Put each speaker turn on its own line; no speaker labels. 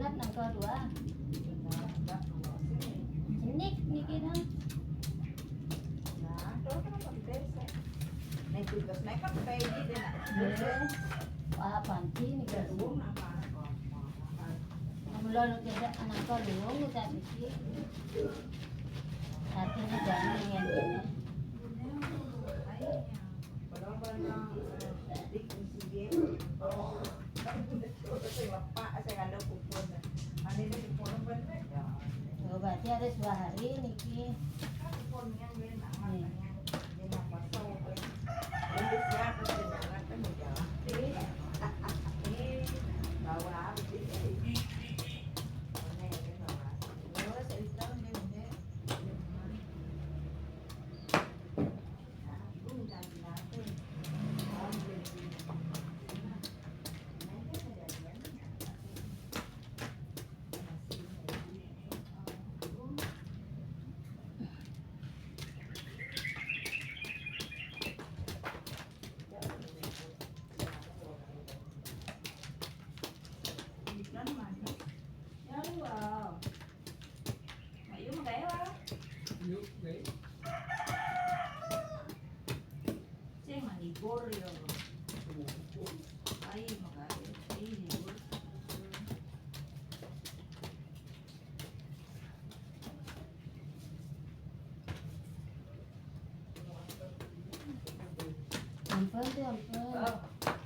Sunat nang kedua. Nik kita.
Tugas mereka kayak gitu
Wah, panci nih kedua. Mulai kita anak kedua kita mesti. Artinya jangan ingin ini. Berarti harus 2 hari Niki. Ampun tuh ampun.